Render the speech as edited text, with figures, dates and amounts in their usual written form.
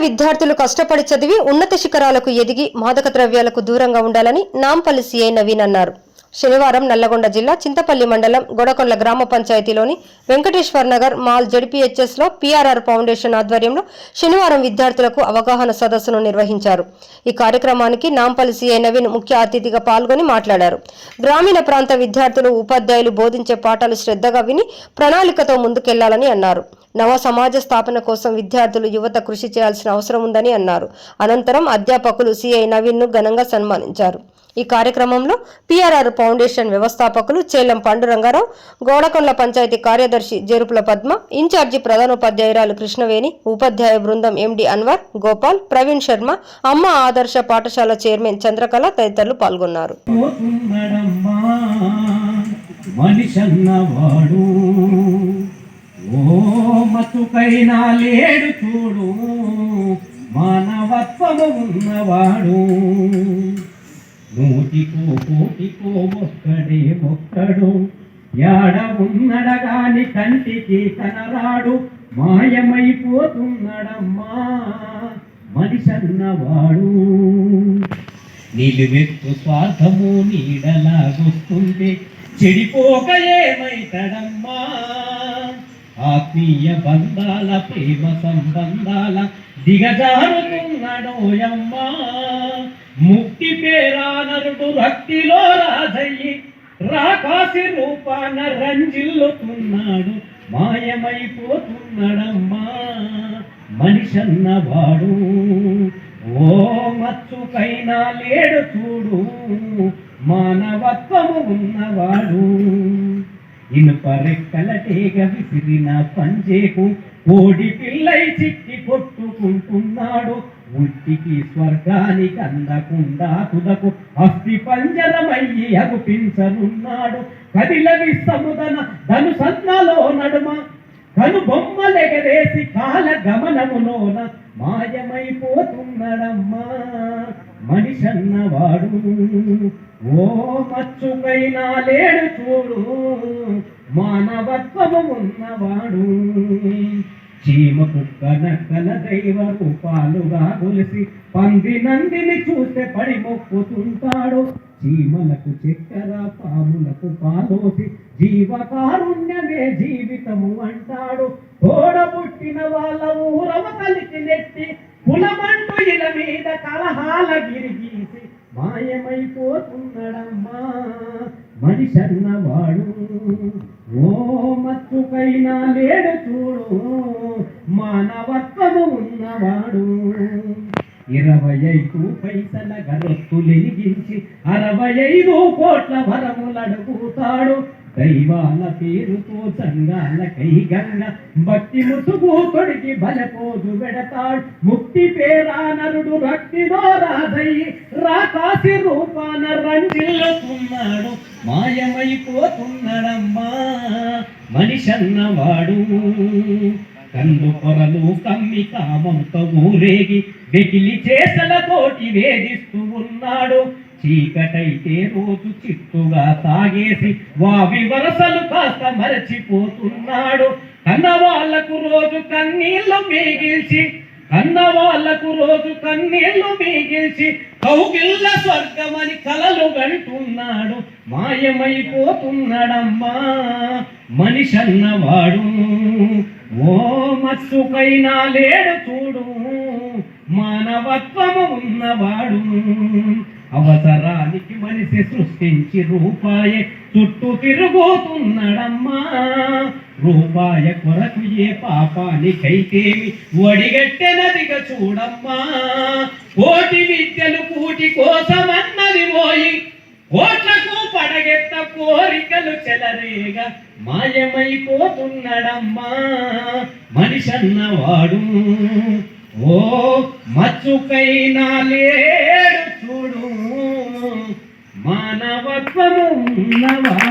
విద్యార్థులు కష్టపడి చదివి ఉన్నత శిఖరాలకు ఎదిగి మాదక ద్రవ్యాలకు దూరంగా ఉండాలని నాంపల్లి సీఐ నవీన్ అన్నారు. శనివారం నల్లగొండ జిల్లా చింతపల్లి మండలం గొడకొండ గ్రామ పంచాయతీలోని వెంకటేశ్వర్ నగర్ మాల్ జెడ్పీహెచ్ఎస్ లో పిఆర్ఆర్ ఫౌండేషన్ ఆధ్వర్యంలో శనివారం విద్యార్థులకు అవగాహన సదస్సును నిర్వహించారు. ఈ కార్యక్రమానికి నాంపల్లి సీఐ నవీన్ ముఖ్య అతిథిగా పాల్గొని మాట్లాడారు. గ్రామీణ ప్రాంత విద్యార్థులు ఉపాధ్యాయులు బోధించే పాఠాలు శ్రద్ధగా విని ప్రణాళికతో ముందుకెళ్లాలని అన్నారు. నవ సమాజ స్థాపన కోసం విద్యార్థులు యువత కృషి చేయాల్సిన అవసరం ఉందని అన్నారు. అనంతరం అధ్యాపకులు సీఐ నవీన్ ను ఘనంగా సన్మానించారు. ఈ కార్యక్రమంలో పిఆర్ఆర్ ఫౌండేషన్ వ్యవస్థాపకులు చేలం పాండురంగారావు, గోడకొండ పంచాయతీ కార్యదర్శి జేరుపుల పద్మ, ఇన్ఛార్జి ప్రధానోపాధ్యాయురాలు కృష్ణవేణి, ఉపాధ్యాయ బృందం ఎండి అన్వర్, గోపాల్, ప్రవీణ్ శర్మ, అమ్మ ఆదర్శ పాఠశాల చైర్మన్ చంద్రకళ తదితరులు పాల్గొన్నారు. మతుకైనా లేడు చూడు మానవత్వము ఉన్నవాడు, నూటికో కోటికో ఒక్కడే ఒక్కడు, యాడ ఉన్నడగాని కంటికి కనరాడు, మాయమైపోతున్నాడమ్మా మనిషన్నవాడు. నిలువెత్తు స్వార్థము నీడలాగొస్తుంది, చెడిపోక ఏమైతడమ్మా. ఆత్మీయ బంధాల ప్రేమ సంబంధాల దిగజారుతున్నాడోయమ్మా. ముక్తి పేరానరుడు రక్తిలో రాజయ్యి రాకాసి రూపాన రంజిల్లుతున్నాడు, మాయమైపోతున్నాడమ్మా మనిషన్నవాడు. ఓ మచ్చుకైనా లేడు చూడు మానవత్వము ఉన్నవాడు. ఇనుప రెక్కల తీగ విసిరిన పంజేకు కోడి పిల్లై చిక్కి కొట్టుకుంటున్నాడు, ఉట్టికి స్వర్గానికి అందకుండా తుదకు అస్థి పంజరమయ్యి అగుపించనున్నాడు. కదిల విస్తముదన ధను సన్నలో నడుమ కను బొమ్మలెగరేసి కాల గమనములోన మాయమైపోతున్నాడమ్మా మనిషన్నవాడు. ఓ మచ్చుకైనా లేడు చూడు మానవత్వము ఉన్నవాడు. చీమ కుక్క నక్కల దైవ రూపాలుగా గొలిసి పంది నందిని చూస్తే పడి మొక్కుతుంటాడు, చీమలకు చక్కెర పాములకు పాలోసి జీవకారుణ్యమే జీవితము అంటాడు. తోడబుట్టిన వాళ్ళ ఊరవ కలిసి నెట్టి కులమంటూ ఇల మీద కలహాల గిరిగీసి మాయమైపోతున్నాడమ్మా మనిషన్నవాడు. ఓ మచ్చుకైనా లేడు చూడు మానవత్వము ఉన్నవాడు. 25 పైసల గరొత్తులెలిగించి 65 కోట్ల వరములడుగుతాడు, దైవాల పేరుతో సంఘాల కైగంగ భక్తి ముసుగు తొడిగి బలపోజు పెడతాడు. ముక్తి పేరానరుడు రక్తిలో రాజయ్యి రాకాసి రూపాన రంజిల్లుతున్నాడు, మాయమైపోతున్నాడమ్మా మనిషన్నవాడు. కన్ను పొరలు కమ్మి కామంతో ఊరేగి వెకిలి చేసలతోటి వేధిస్తూ ఉన్నాడు, చీకటైతే రోజు చిట్టుగా తాగేసి వావి వరసలు కాస్త మరచిపోతున్నాడు. కన్నవాళ్లకు రోజు కన్నీళ్లు మిగిల్చి కౌగిళ్ళ స్వర్గమని కలలు గంటున్నాడు, మాయమైపోతున్నాడమ్మా మనిషన్నవాడు. ఓ మత్సుకైనా లేడు చూడు మానవత్వము ఉన్నవాడు. అవసరానికి మనిషి సృష్టించి రూపాయే చుట్టూ తిరుగుతున్నాడమ్మా, రూపాయ కొరకు ఏ పాపానికైతేమి వడిగట్టెనదిగా చూడమ్మా. కోటి విద్యలు కూటి కోసమన్నది పోయి కోట్లకు పడగెత్త కోరికలు చెలరేగా మాయమైపోతున్నాడమ్మా మనిషన్నవాడు. ఓ మచ్చుకైనా లేడు చూడు మానవత్వము ఉన్నవాడు.